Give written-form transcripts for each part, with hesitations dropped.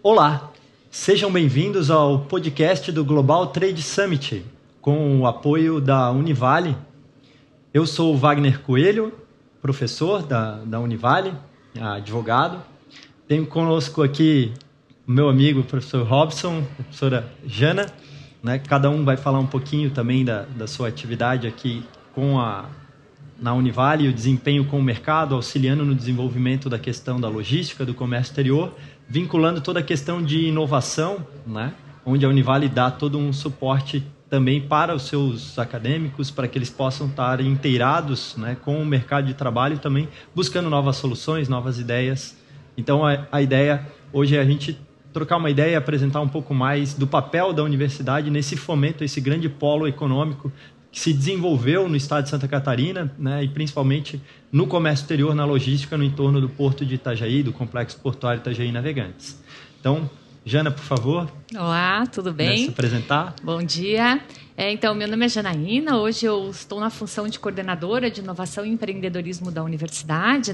Olá, sejam bem-vindos ao podcast do Global Trade Summit, com o apoio da Univale. Eu sou o Wagner Coelho, professor da Univale, advogado. Tenho conosco aqui o meu amigo, o professor Robson, a professora Jana. Cada um vai falar um pouquinho também da sua atividade aqui na Univale, o desempenho com o mercado, auxiliando no desenvolvimento da questão da logística, do comércio exterior, vinculando toda a questão de inovação, onde a Univale dá todo um suporte também para os seus acadêmicos, para que eles possam estar inteirados com o mercado de trabalho, também buscando novas soluções, novas ideias. Então, a ideia hoje é a gente trocar uma ideia e apresentar um pouco mais do papel da universidade nesse fomento, esse grande polo econômico que se desenvolveu no estado de Santa Catarina, e principalmente no comércio exterior, na logística, no entorno do porto de Itajaí, do complexo portuário Itajaí Navegantes. Então, Jana, por favor. Olá, tudo bem? Se apresentar. Bom dia. Então, meu nome é Janaína, hoje eu estou na função de coordenadora de inovação e empreendedorismo da universidade,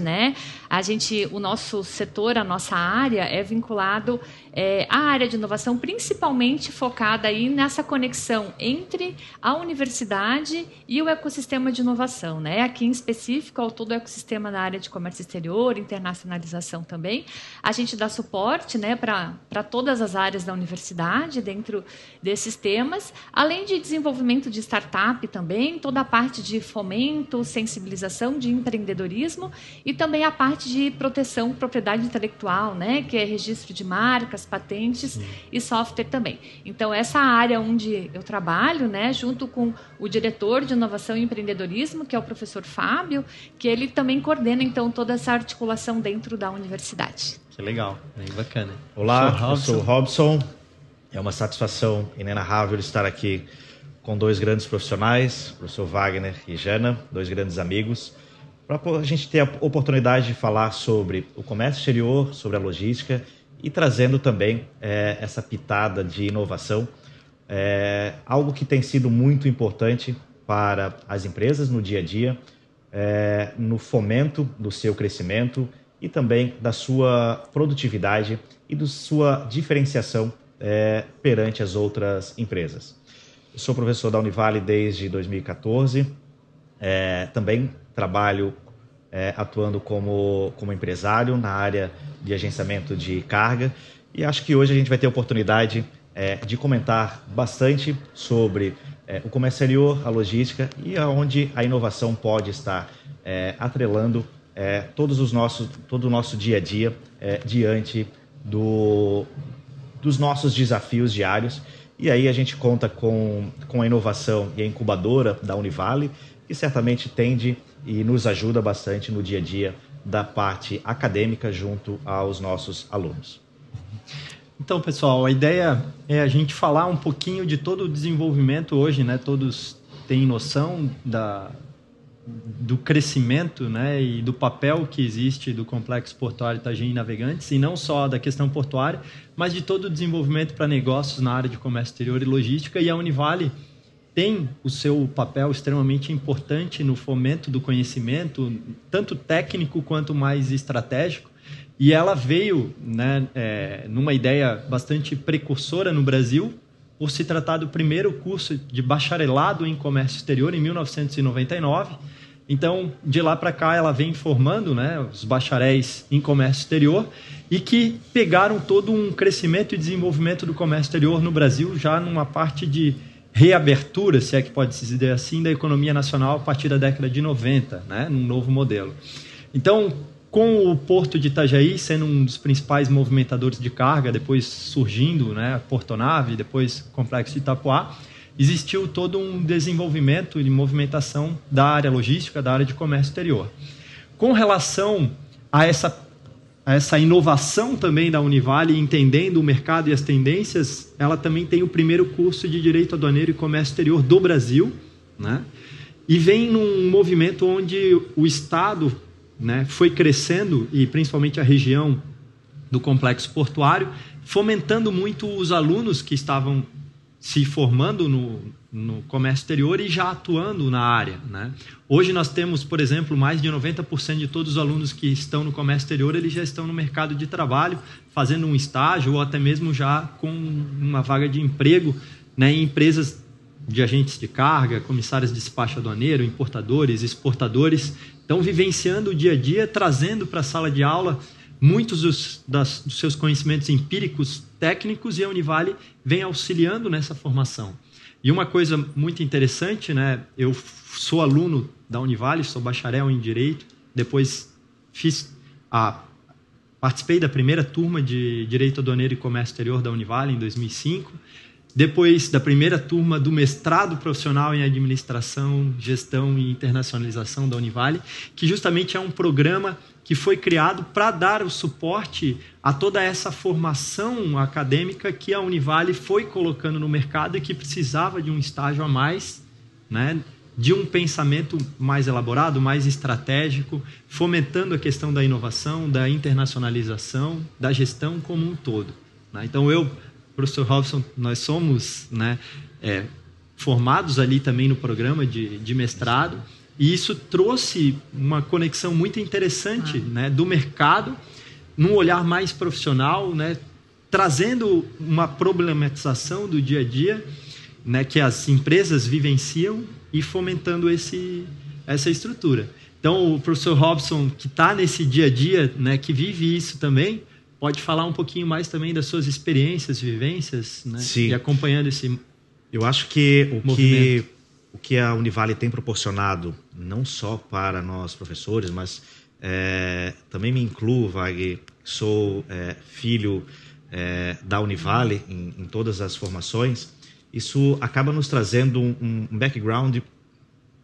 O nosso setor, a nossa área é vinculado à área de inovação, principalmente focada aí nessa conexão entre a universidade e o ecossistema de inovação, Aqui em específico, ao todo o ecossistema da área de comércio exterior, internacionalização também. A gente dá suporte, para todas as áreas da universidade dentro desses temas, além de desenvolvimento de startup também, toda a parte de fomento, sensibilização de empreendedorismo e também a parte de proteção, propriedade intelectual, que é registro de marcas, patentes e software também. Então, essa área onde eu trabalho, junto com o diretor de inovação e empreendedorismo, que é o professor Fábio, que ele também coordena, então, toda essa articulação dentro da universidade. Que legal, bem bacana. Olá, eu sou o Robson. É uma satisfação inenarrável estar aqui com dois grandes profissionais, o professor Wagner e Jana, dois grandes amigos, para a gente ter a oportunidade de falar sobre o comércio exterior, sobre a logística e trazendo também essa pitada de inovação, algo que tem sido muito importante para as empresas no dia a dia, no fomento do seu crescimento e também da sua produtividade e da sua diferenciação perante as outras empresas. Eu sou professor da Univale desde 2014, também trabalho atuando como empresário na área de agenciamento de carga e acho que hoje a gente vai ter a oportunidade de comentar bastante sobre o comércio exterior, a logística e aonde a inovação pode estar atrelando todo o nosso dia a dia diante dos nossos desafios diários. E aí a gente conta com a inovação e a incubadora da Univale, que certamente tende e nos ajuda bastante no dia a dia da parte acadêmica junto aos nossos alunos. Então, pessoal, a ideia é a gente falar um pouquinho de todo o desenvolvimento hoje, Todos têm noção do crescimento, e do papel que existe do complexo portuário Itajaí Navegantes, e não só da questão portuária, mas de todo o desenvolvimento para negócios na área de comércio exterior e logística. E a Univale tem o seu papel extremamente importante no fomento do conhecimento, tanto técnico quanto mais estratégico. E ela veio numa ideia bastante precursora no Brasil, por se tratar do primeiro curso de bacharelado em comércio exterior em 1999. Então, de lá para cá, ela vem formando os bacharéis em comércio exterior e que pegaram todo um crescimento e desenvolvimento do comércio exterior no Brasil, já numa parte de reabertura, se é que pode se dizer assim, da economia nacional a partir da década de 90, num novo modelo. Então, com o Porto de Itajaí sendo um dos principais movimentadores de carga, depois surgindo a Portonave, depois o Complexo de Itapuá, existiu todo um desenvolvimento e movimentação da área logística, da área de comércio exterior. Com relação a essa inovação também da Univale, entendendo o mercado e as tendências, ela também tem o primeiro curso de Direito Aduaneiro e Comércio Exterior do Brasil, e vem num movimento onde o Estado foi crescendo, e principalmente a região do complexo portuário, fomentando muito os alunos que estavam se formando no comércio exterior e já atuando na área, né? Hoje nós temos, por exemplo, mais de 90% de todos os alunos que estão no comércio exterior, eles já estão no mercado de trabalho, fazendo um estágio ou até mesmo já com uma vaga de emprego, né, em empresas de agentes de carga, comissários de despacho aduaneiro, importadores, exportadores. Estão vivenciando o dia a dia, trazendo para a sala de aula muitos dos seus conhecimentos empíricos, técnicos, e a Univale vem auxiliando nessa formação. E uma coisa muito interessante, né? Eu sou aluno da Univale, sou bacharel em Direito, depois participei da primeira turma de Direito Aduaneiro e Comércio Exterior da Univale em 2005, depois da primeira turma do mestrado profissional em Administração, Gestão e Internacionalização da Univale, que justamente é um programa que foi criado para dar o suporte a toda essa formação acadêmica que a Univale foi colocando no mercado e que precisava de um estágio a mais, né, de um pensamento mais elaborado, mais estratégico, fomentando a questão da inovação, da internacionalização, da gestão como um todo, né? Então eu, professor Robson, nós somos, né, formados ali também no programa de mestrado, e isso trouxe uma conexão muito interessante, né, do mercado, num olhar mais profissional, né, trazendo uma problematização do dia a dia, né, que as empresas vivenciam e fomentando essa estrutura. Então, o professor Robson, que está nesse dia a dia, né, que vive isso também, pode falar um pouquinho mais também das suas experiências, vivências, né, e acompanhando esse Eu acho que o que a Univale tem proporcionado, não só para nós professores, mas também me incluo, Wagner, sou filho da Univale em todas as formações, isso acaba nos trazendo um background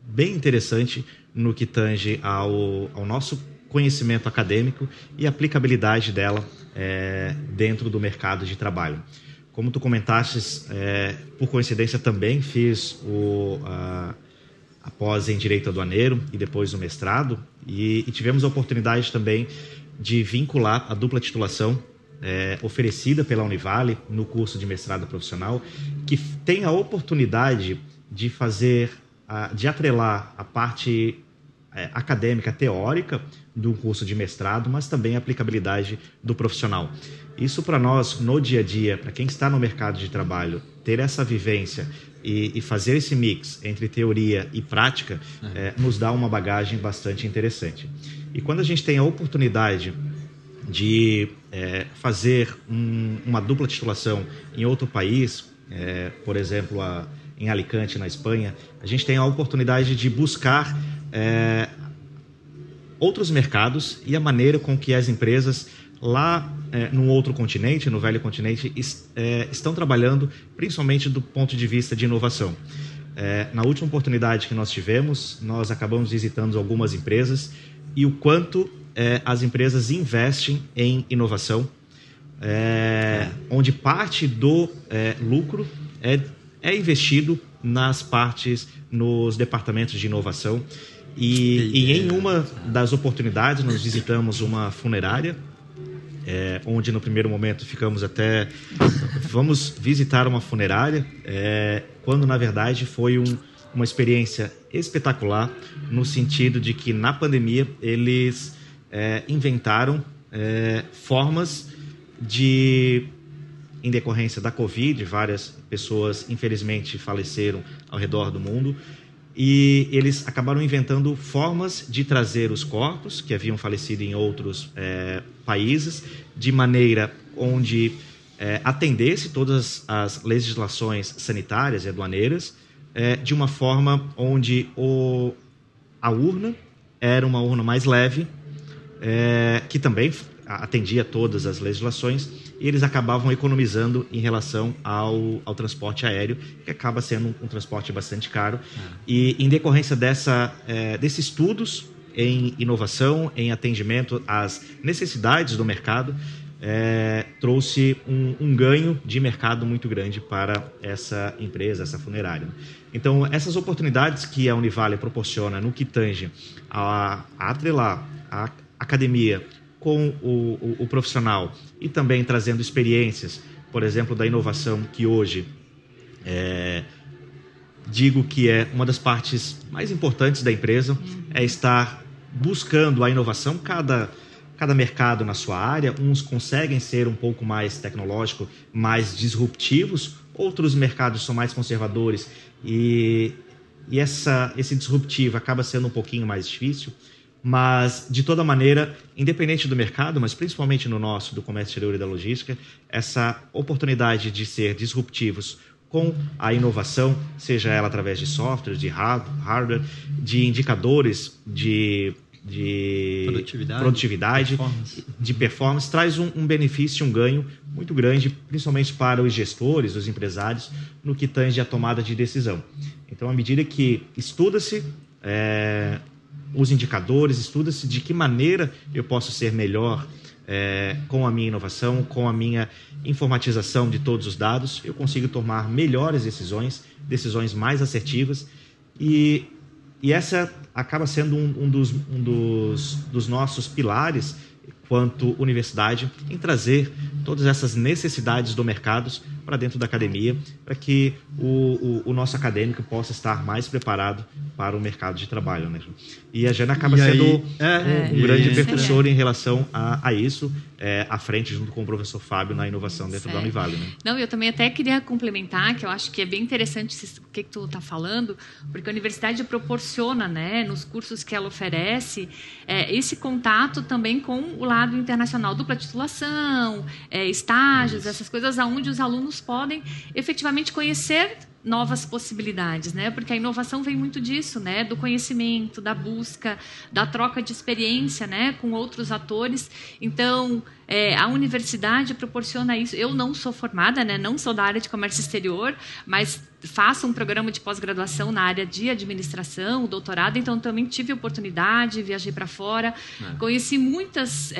bem interessante no que tange ao nosso conhecimento acadêmico e aplicabilidade dela dentro do mercado de trabalho. Como tu comentaste, por coincidência também fiz a pós em Direito Aduaneiro e depois o mestrado, e tivemos a oportunidade também de vincular a dupla titulação oferecida pela Univale no curso de mestrado profissional, que tem a oportunidade de de atrelar a parte acadêmica, teórica do curso de mestrado, mas também a aplicabilidade do profissional. Isso para nós, no dia a dia, para quem está no mercado de trabalho, ter essa vivência e fazer esse mix entre teoria e prática, nos dá uma bagagem bastante interessante. E quando a gente tem a oportunidade de fazer uma dupla titulação em outro país, por exemplo, em Alicante, na Espanha, a gente tem a oportunidade de buscar outros mercados e a maneira com que as empresas lá no outro continente, no velho continente, estão trabalhando, principalmente do ponto de vista de inovação. Na última oportunidade que nós tivemos, nós acabamos visitando algumas empresas e o quanto as empresas investem em inovação, onde parte do lucro é investido nos departamentos de inovação. E em uma das oportunidades nós visitamos uma funerária, onde no primeiro momento vamos visitar uma funerária, quando na verdade foi uma experiência espetacular, no sentido de que na pandemia eles inventaram formas em decorrência da Covid, várias pessoas infelizmente faleceram ao redor do mundo, e eles acabaram inventando formas de trazer os corpos que haviam falecido em outros países, de maneira onde atendesse todas as legislações sanitárias e aduaneiras, de uma forma onde a urna era uma urna mais leve, que também atendia todas as legislações, e eles acabavam economizando em relação ao transporte aéreo, que acaba sendo um transporte bastante caro. E em decorrência desses estudos em inovação, em atendimento às necessidades do mercado, trouxe um ganho de mercado muito grande para essa empresa, essa funerária. Então, essas oportunidades que a Univale proporciona no que tange a atrelar a academia com o profissional e também trazendo experiências, por exemplo, da inovação que hoje Digo que é uma das partes mais importantes da empresa, é estar buscando a inovação. Cada mercado na sua área, uns conseguem ser um pouco mais tecnológico, mais disruptivos, outros mercados são mais conservadores e esse disruptivo acaba sendo um pouquinho mais difícil. Mas, de toda maneira, independente do mercado, mas principalmente no nosso, do comércio exterior e da logística, essa oportunidade de ser disruptivos com a inovação, seja ela através de software, de hardware, de indicadores de produtividade de performance, traz um benefício, um ganho muito grande, principalmente para os gestores, os empresários, no que tange a tomada de decisão. Então, à medida que estuda-se os indicadores, estuda-se de que maneira eu posso ser melhor com a minha inovação, com a minha informatização de todos os dados, eu consigo tomar melhores decisões mais assertivas e essa acaba sendo um dos nossos pilares quanto universidade em trazer todas essas necessidades do mercado para dentro da academia, para que o nosso acadêmico possa estar mais preparado para o mercado de trabalho, né? E a Jana acaba sendo um grande percussor em relação a isso, à frente junto com o professor Fábio na inovação dentro da Univale, né? Não, eu também até queria complementar, que eu acho que é bem interessante o que tu está falando, porque a universidade proporciona, né, nos cursos que ela oferece, esse contato também com o lado internacional, dupla titulação, estágios, essas coisas onde os alunos podem efetivamente conhecer novas possibilidades, né? Porque a inovação vem muito disso, né? Do conhecimento, da busca, da troca de experiência, né? Com outros atores. Então, a universidade proporciona isso. Eu não sou formada, né? Não sou da área de comércio exterior, mas faço um programa de pós-graduação na área de administração, doutorado, então também tive oportunidade, viajei para fora, conheci muitas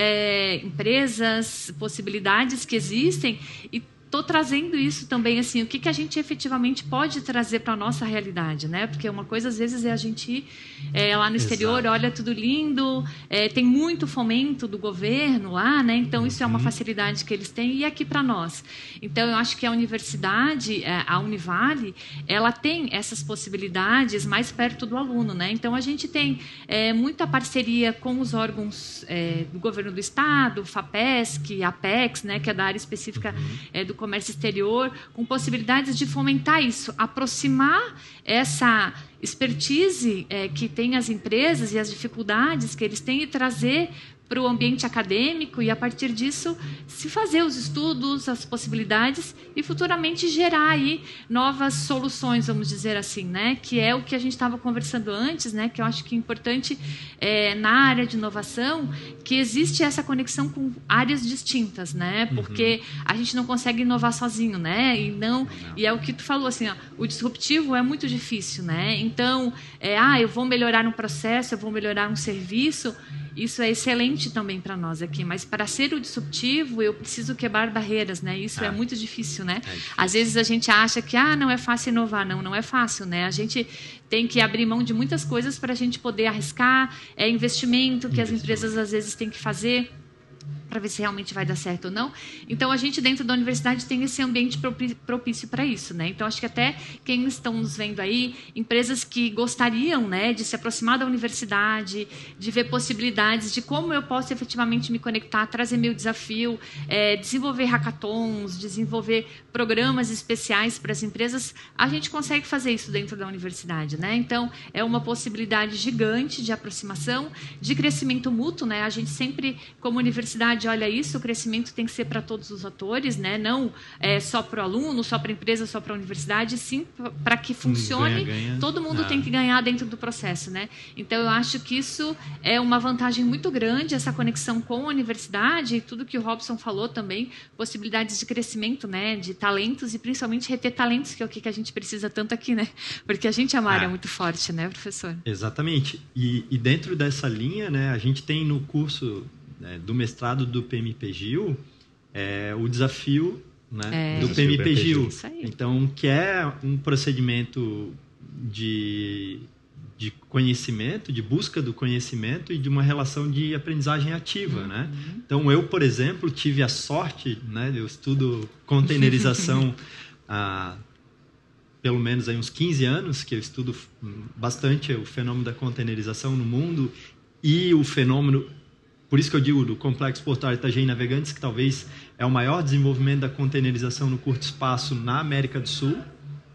empresas, possibilidades que existem e estou trazendo isso também, assim, o que a gente efetivamente pode trazer para a nossa realidade, né? Porque uma coisa, às vezes, é a gente ir lá no exterior, olha tudo lindo, tem muito fomento do governo lá, né? Então, isso é uma facilidade que eles têm e aqui para nós. Então, eu acho que a universidade, a Univale, ela tem essas possibilidades mais perto do aluno, né? Então, a gente tem muita parceria com os órgãos do governo do Estado, FAPESC, APEX, né? Que é da área específica do comércio exterior, com possibilidades de fomentar isso, aproximar essa expertise que tem as empresas e as dificuldades que eles têm e trazer para o ambiente acadêmico e, a partir disso, se fazer os estudos, as possibilidades e futuramente gerar aí novas soluções, vamos dizer assim, né? Que é o que a gente estava conversando antes, né? Que eu acho que é importante na área de inovação, que existe essa conexão com áreas distintas, né? Porque a gente não consegue inovar sozinho, né? E é o que tu falou, assim, ó, o disruptivo é muito difícil, né? Então, eu vou melhorar um processo, eu vou melhorar um serviço. Isso é excelente também para nós aqui, mas para ser o disruptivo eu preciso quebrar barreiras, né? Isso é muito difícil, né? Às vezes a gente acha que não é fácil inovar, não é fácil, né? A gente tem que abrir mão de muitas coisas para a gente poder arriscar, investimento que as empresas às vezes têm que fazer para ver se realmente vai dar certo ou não. Então, a gente dentro da universidade tem esse ambiente propício para isso, né? Então, acho que até quem estão nos vendo aí, empresas que gostariam, né, de se aproximar da universidade, de ver possibilidades de como eu posso efetivamente me conectar, trazer meu desafio, desenvolver hackathons, desenvolver programas especiais para as empresas, a gente consegue fazer isso dentro da universidade, né? Então, é uma possibilidade gigante de aproximação, de crescimento mútuo, né? A gente sempre, como universidade, olha isso, o crescimento tem que ser para todos os atores, né? Não só para o aluno, só para a empresa, só para a universidade, sim para que funcione, todo mundo tem que ganhar dentro do processo, né? Então, eu acho que isso é uma vantagem muito grande, essa conexão com a universidade e tudo que o Robson falou também, possibilidades de crescimento, né? De talentos e principalmente reter talentos, que é o que a gente precisa tanto aqui, né? Porque a gente é uma área muito forte, né, professor? Exatamente. E dentro dessa linha, né, a gente tem no curso do mestrado do PMPGIL, o desafio, né, do PMPGIL. Então, que é um procedimento de conhecimento, de busca do conhecimento e de uma relação de aprendizagem ativa, né? Então, eu, por exemplo, tive a sorte, né, eu estudo containerização há pelo menos aí uns 15 anos que eu estudo bastante o fenômeno da containerização no mundo e o fenômeno, por isso que eu digo, do Complexo Portuário Itajaí Navegantes, que talvez é o maior desenvolvimento da containerização no curto espaço na América do Sul,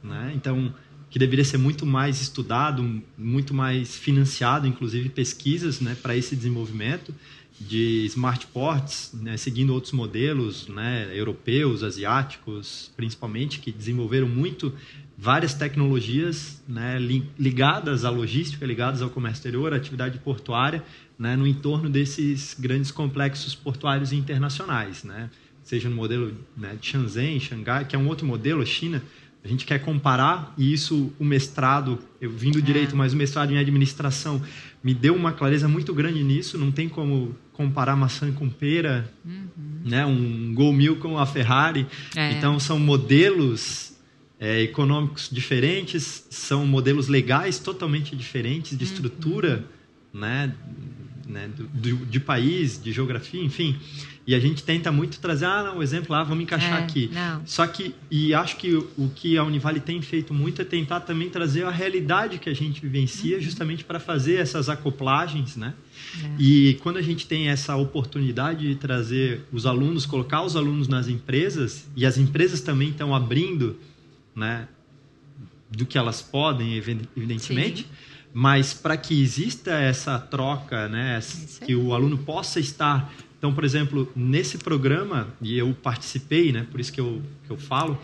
né? Então, que deveria ser muito mais estudado, muito mais financiado, inclusive pesquisas, né, para esse desenvolvimento de smart ports, né, seguindo outros modelos, né, europeus, asiáticos, principalmente, que desenvolveram muito várias tecnologias, né, ligadas à logística, ligadas ao comércio exterior, à atividade portuária, né, no entorno desses grandes complexos portuários internacionais, né, seja no modelo, né, de Shenzhen, Xangai, que é um outro modelo, a China. A gente quer comparar, e isso o mestrado, eu vim do direito, mas o mestrado em administração me deu uma clareza muito grande nisso. Não tem como comparar maçã com pera, né? Um Gol Mil com a Ferrari. Então, são modelos econômicos diferentes, são modelos legais totalmente diferentes, de estrutura, né? De país, de geografia, enfim. E a gente tenta muito trazer, o exemplo lá, vamos encaixar aqui. Não. Só que, e acho que o que a Univale tem feito muito é tentar também trazer a realidade que a gente vivencia, justamente para fazer essas acoplagens, né? E quando a gente tem essa oportunidade de trazer os alunos, colocar os alunos nas empresas, e as empresas também estão abrindo, né, do que elas podem, evidentemente, mas para que exista essa troca, né, que o aluno possa estar... Então, por exemplo, nesse programa, e eu participei, né, por isso que eu falo,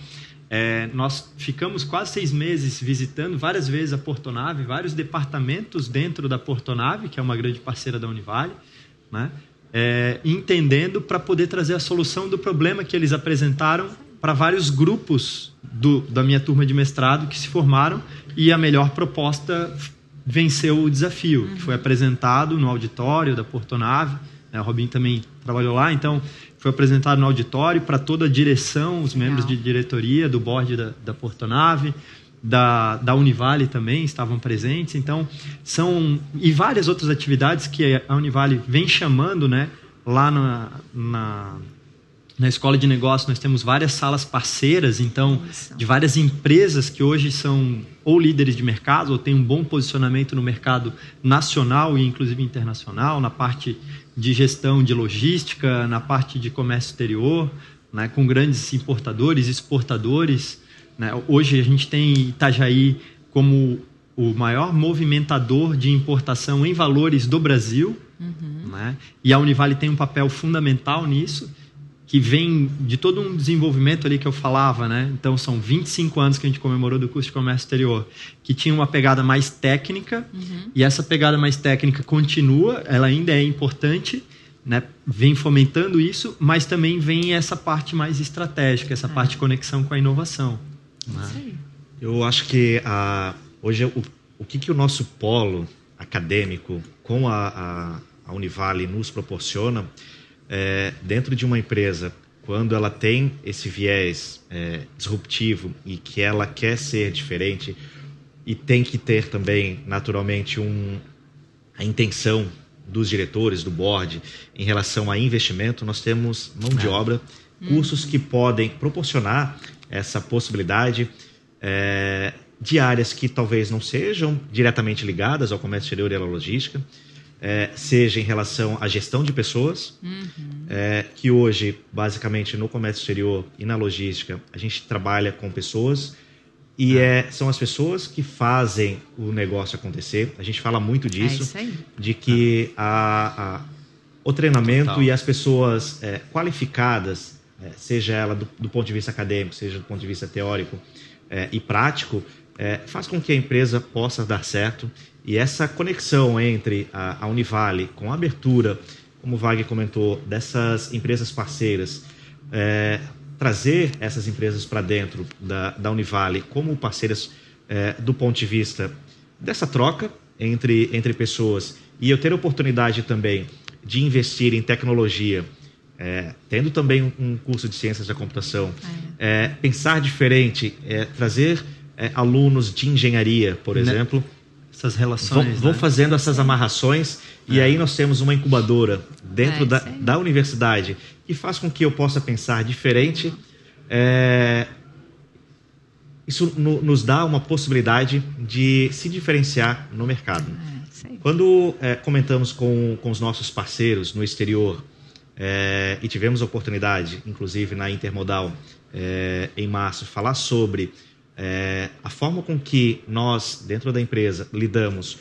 nós ficamos quase 6 meses visitando várias vezes a Portonave, vários departamentos dentro da Portonave, que é uma grande parceira da Univale, né, entendendo para poder trazer a solução do problema que eles apresentaram para vários grupos da minha turma de mestrado que se formaram, e a melhor proposta venceu o desafio, que foi apresentado no auditório da Portonave. O Robinho também trabalhou lá, então foi apresentado no auditório para toda a direção, os membros de diretoria do board da Portonave, da Univale também estavam presentes. Então, e várias outras atividades que a Univale vem chamando, né, lá na Escola de Negócios. Nós temos várias salas parceiras, então, de várias empresas que hoje são ou líderes de mercado, ou têm um bom posicionamento no mercado nacional e inclusive internacional, na parte de gestão de logística, na parte de comércio exterior, né, com grandes importadores, exportadores, né. Hoje a gente tem Itajaí como o maior movimentador de importação em valores do Brasil, né, e a Univale tem um papel fundamental nisso, que vem de todo um desenvolvimento ali que eu falava, né? Então, são 25 anos que a gente comemorou do curso de comércio exterior, que tinha uma pegada mais técnica, e essa pegada mais técnica continua, ela ainda é importante, né? Vem fomentando isso, mas também vem essa parte mais estratégica, essa parte de conexão com a inovação. Né? Eu acho que hoje o que o nosso polo acadêmico com a Univale nos proporciona, dentro de uma empresa, quando ela tem esse viés disruptivo e que ela quer ser diferente, e tem que ter também, naturalmente, a intenção dos diretores, do board, em relação a investimento, nós temos mão de obra, cursos que podem proporcionar essa possibilidade de áreas que talvez não sejam diretamente ligadas ao comércio exterior e à logística, seja em relação à gestão de pessoas, que hoje, basicamente, no comércio exterior e na logística, a gente trabalha com pessoas e são as pessoas que fazem o negócio acontecer. A gente fala muito disso, de que o treinamento e as pessoas qualificadas, seja ela do ponto de vista acadêmico, seja do ponto de vista teórico e prático, faz com que a empresa possa dar certo. E essa conexão entre a Univale com a abertura, como o Wagner comentou, dessas empresas parceiras, trazer essas empresas para dentro da Univale como parceiras do ponto de vista dessa troca entre pessoas, e eu ter a oportunidade também de investir em tecnologia, tendo também um curso de ciências da computação, pensar diferente, trazer alunos de engenharia, por exemplo, essas relações, vão fazendo essas amarrações, e aí nós temos uma incubadora dentro da universidade que faz com que eu possa pensar diferente isso nos dá uma possibilidade de se diferenciar no mercado. Quando comentamos com os nossos parceiros no exterior e tivemos a oportunidade, inclusive na Intermodal, em março, falar sobre a forma com que nós, dentro da empresa, lidamos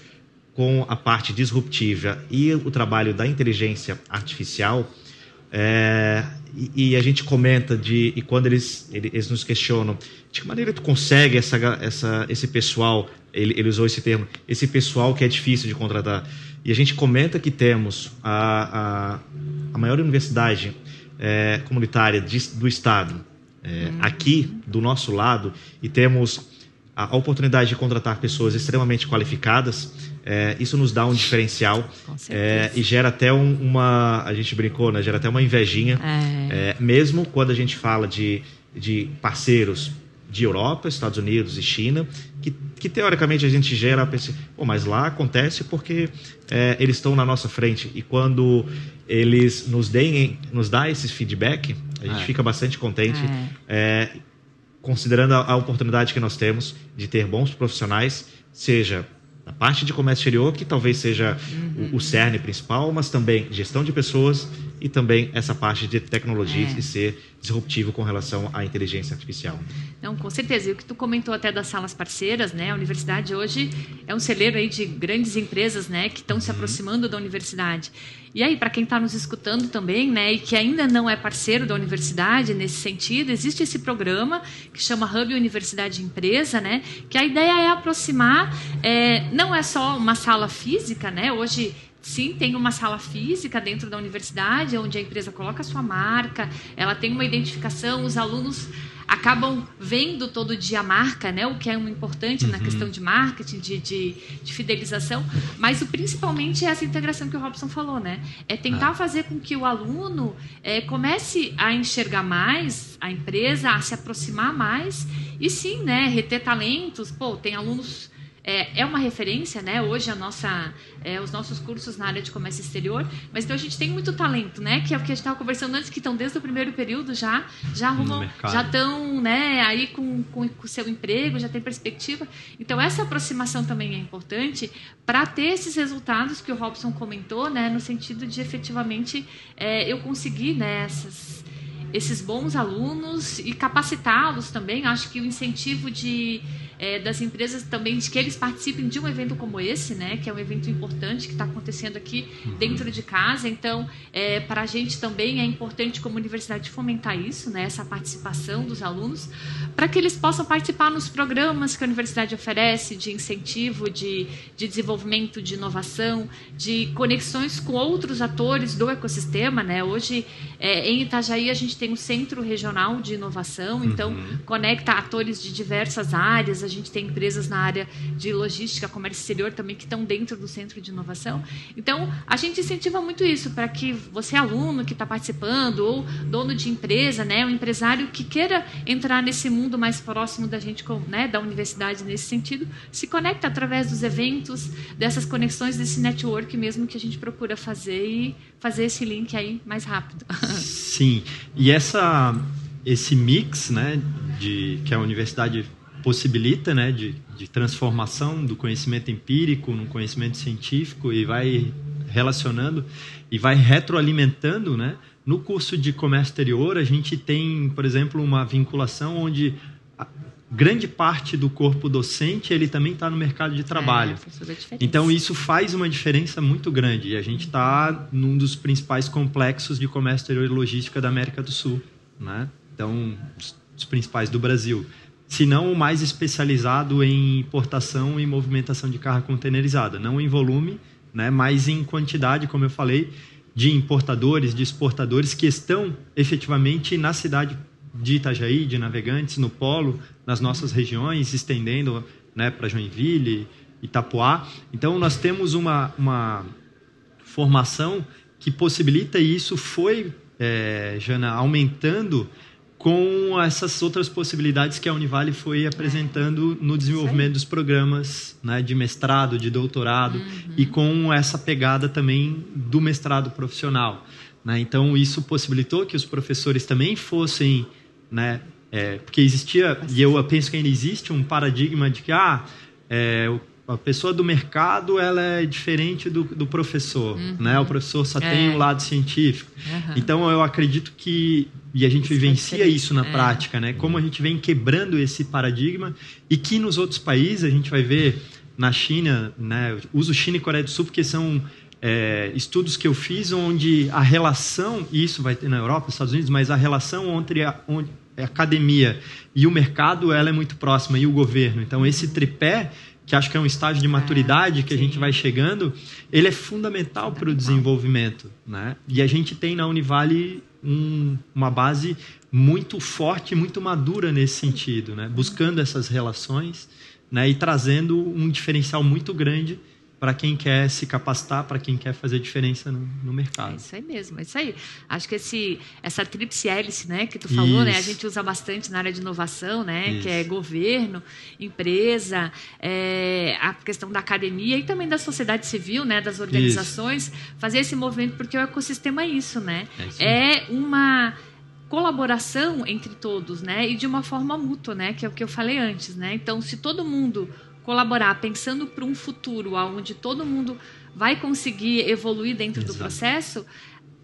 com a parte disruptiva e o trabalho da inteligência artificial, e a gente comenta e quando eles nos questionam de que maneira tu consegue esse pessoal, ele usou esse termo, esse pessoal que é difícil de contratar, e a gente comenta que temos a maior universidade comunitária do estado aqui do nosso lado, e temos a oportunidade de contratar pessoas extremamente qualificadas. Isso nos dá um diferencial e gera até a gente brincou, né? Gera até uma invejinha, mesmo quando a gente fala de parceiros de Europa, Estados Unidos e China, que teoricamente a gente gera, mas lá acontece porque eles estão na nossa frente, e quando eles nos dá esse feedback, a gente fica bastante contente, considerando a oportunidade que nós temos de ter bons profissionais, seja na parte de comércio exterior, que talvez seja o cerne principal, mas também gestão de pessoas e também essa parte de tecnologia e ser disruptivo com relação à inteligência artificial. Não, com certeza. E o que tu comentou até das salas parceiras, né? A universidade hoje é um celeiro aí de grandes empresas, né, que estão se aproximando da universidade. E aí, para quem está nos escutando também, né, e que ainda não é parceiro da universidade nesse sentido, existe esse programa que chama Hub Universidade Empresa, né, que a ideia é aproximar, não é só uma sala física, né, hoje sim, tem uma sala física dentro da universidade, onde a empresa coloca a sua marca, ela tem uma identificação, os alunos acabam vendo todo dia a marca, né? O que é importante na questão de marketing, de fidelização, mas principalmente é essa integração que o Robson falou, né? É tentar fazer com que o aluno comece a enxergar mais a empresa, a se aproximar mais e sim, né? Reter talentos. Pô, tem alunos... É uma referência, né? Hoje os nossos cursos na área de comércio exterior, mas então a gente tem muito talento, né? Que é o que a gente estava conversando antes, que estão desde o primeiro período já arrumam, já estão, né, aí com o seu emprego, já tem perspectiva. Então essa aproximação também é importante para ter esses resultados que o Robson comentou, né? No sentido de efetivamente eu conseguir, né, esses bons alunos e capacitá-los também. Acho que o incentivo das empresas também, de que eles participem de um evento como esse, né, que é um evento importante que está acontecendo aqui dentro de casa. Então, para a gente também é importante como universidade fomentar isso, né, essa participação dos alunos, para que eles possam participar nos programas que a universidade oferece de incentivo, de desenvolvimento, de inovação, de conexões com outros atores do ecossistema, né? Hoje, em Itajaí, a gente tem um centro regional de inovação, então conecta atores de diversas áreas. A gente tem empresas na área de logística, comércio exterior também, que estão dentro do centro de inovação. Então, a gente incentiva muito isso, para que você, aluno que está participando, ou dono de empresa, né, um empresário que queira entrar nesse mundo mais próximo da gente, né, da universidade nesse sentido, se conecta através dos eventos, dessas conexões, desse network mesmo que a gente procura fazer e fazer esse link aí mais rápido. Sim, e esse mix, né, que a universidade possibilita, né, de transformação do conhecimento empírico no conhecimento científico, e vai relacionando e vai retroalimentando, né? No curso de comércio exterior, a gente tem, por exemplo, uma vinculação onde grande parte do corpo docente ele também está no mercado de trabalho. Então, isso faz uma diferença muito grande. E a gente está num dos principais complexos de comércio exterior e logística da América do Sul, né? Então, os principais do Brasil. Se não o mais especializado em importação e movimentação de carga containerizada. Não em volume, né, mas em quantidade, como eu falei, de importadores, de exportadores que estão efetivamente na cidade de Itajaí, de Navegantes, no polo, nas nossas regiões, estendendo, né, para Joinville, Itapoá. Então, nós temos uma formação que possibilita, e isso foi, Jana, aumentando com essas outras possibilidades que a Univale foi apresentando no desenvolvimento dos programas, né, de mestrado, de doutorado, e com essa pegada também do mestrado profissional, né? Então, isso possibilitou que os professores também fossem, né, porque existia, e eu penso que ainda existe um paradigma de que a pessoa do mercado ela é diferente do professor, né? O professor só tem um lado científico. Então eu acredito que, e a gente vivencia isso na prática, né? Como a gente vem quebrando esse paradigma, e que nos outros países a gente vai ver na China, né? Uso China e Coreia do Sul porque são estudos que eu fiz onde a relação, e isso vai ter na Europa, nos Estados Unidos, mas a relação entre a academia e o mercado ela é muito próxima, e o governo. Então esse tripé, que acho que é um estágio de maturidade que a gente vai chegando, ele é fundamental para o desenvolvimento, né? E a gente tem na Univale uma base muito forte, muito madura nesse sentido, né? Buscando essas relações, né? E trazendo um diferencial muito grande para quem quer se capacitar, para quem quer fazer diferença no mercado. É isso aí mesmo, é isso aí. Acho que essa tríplice hélice, né, que tu falou, né, a gente usa bastante na área de inovação, né, que é governo, empresa, a questão da academia e também da sociedade civil, né, das organizações, fazer esse movimento, porque o ecossistema é isso, né? É uma colaboração entre todos, né, e de uma forma mútua, né, que é o que eu falei antes, né? Então, se todo mundo colaborar pensando para um futuro onde todo mundo vai conseguir evoluir dentro do processo,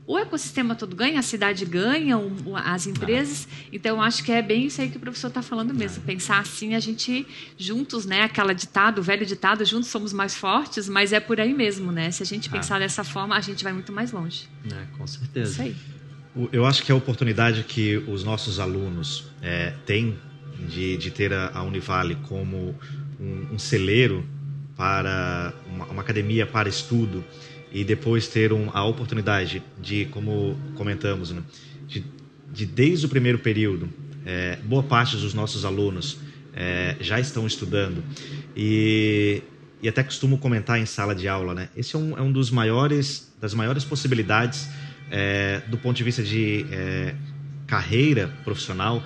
o ecossistema todo ganha, a cidade ganha, as empresas. Então, eu acho que é bem isso aí que o professor está falando mesmo. Pensar assim, a gente juntos, né? Aquela ditado, o velho ditado, juntos somos mais fortes, mas é por aí mesmo, né? Se a gente pensar dessa forma, a gente vai muito mais longe. Com certeza. Isso aí. Eu acho que a oportunidade que os nossos alunos têm de ter a Univale como um celeiro para uma academia para estudo, e depois ter a oportunidade de, como comentamos, né, de desde o primeiro período, boa parte dos nossos alunos já estão estudando, e até costumo comentar em sala de aula, né, esse é um das maiores possibilidades do ponto de vista de carreira profissional,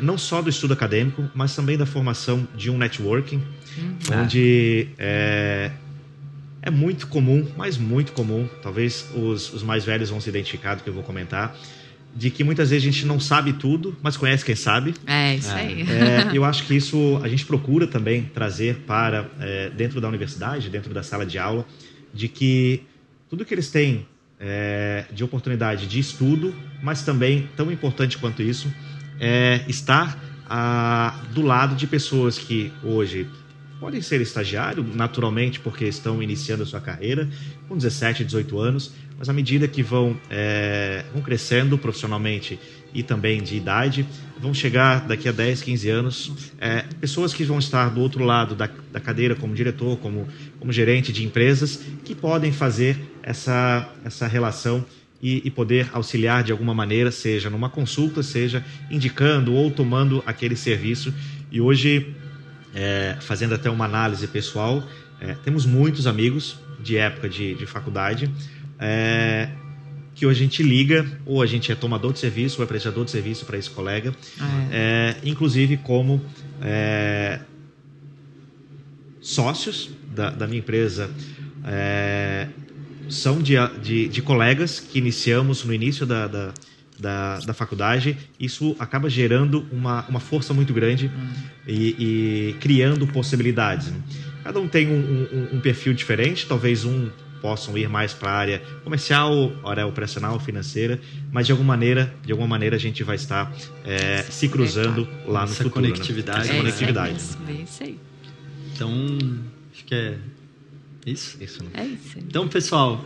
não só do estudo acadêmico, mas também da formação de um networking, onde é muito comum, mas muito comum, talvez os mais velhos vão se identificar do que eu vou comentar, de que muitas vezes a gente não sabe tudo, mas conhece quem sabe. Isso aí. Eu acho que isso a gente procura também trazer para dentro da universidade, dentro da sala de aula, de que tudo que eles têm de oportunidade de estudo, mas também, tão importante quanto isso, estar do lado de pessoas que hoje podem ser estagiário, naturalmente, porque estão iniciando a sua carreira com 17, 18 anos, mas à medida que vão crescendo profissionalmente e também de idade, vão chegar daqui a 10, 15 anos, pessoas que vão estar do outro lado da cadeira como diretor, como gerente de empresas, que podem fazer essa relação e poder auxiliar de alguma maneira, seja numa consulta, seja indicando ou tomando aquele serviço. E hoje, fazendo até uma análise pessoal, temos muitos amigos de época de faculdade, que hoje a gente liga, ou a gente é tomador de serviço, ou é prestador de serviço para esse colega, inclusive como sócios da minha empresa, são de colegas que iniciamos no início da faculdade. Isso acaba gerando uma força muito grande e criando possibilidades. Cada um tem um perfil diferente, talvez possam ir mais para a área comercial, área operacional, financeira, mas de alguma maneira a gente vai estar se cruzando lá no futuro. Conectividade. Essa conectividade. É isso aí. Então, acho que é isso? Isso, né? É isso. Então, pessoal,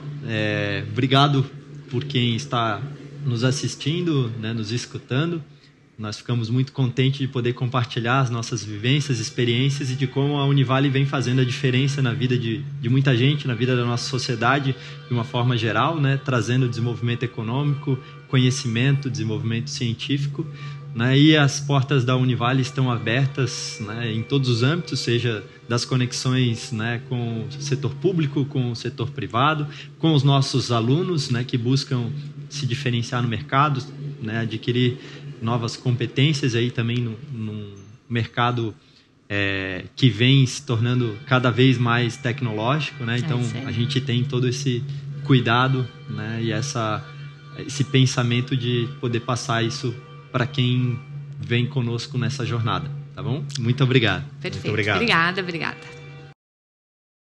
obrigado por quem está nos assistindo, né, nos escutando. Nós ficamos muito contentes de poder compartilhar as nossas vivências, experiências e de como a Univale vem fazendo a diferença na vida de muita gente, na vida da nossa sociedade, de uma forma geral, né, trazendo desenvolvimento econômico, conhecimento, desenvolvimento científico, né, e as portas da Univale estão abertas, né, em todos os âmbitos, seja das conexões, né, com o setor público, com o setor privado, com os nossos alunos, né, que buscam se diferenciar no mercado, né, adquirir novas competências aí também no mercado que vem se tornando cada vez mais tecnológico, né? Então a gente tem todo esse cuidado, né, e esse pensamento de poder passar isso para quem vem conosco nessa jornada, tá bom? Muito obrigado. Perfeito. Muito obrigado. Obrigada.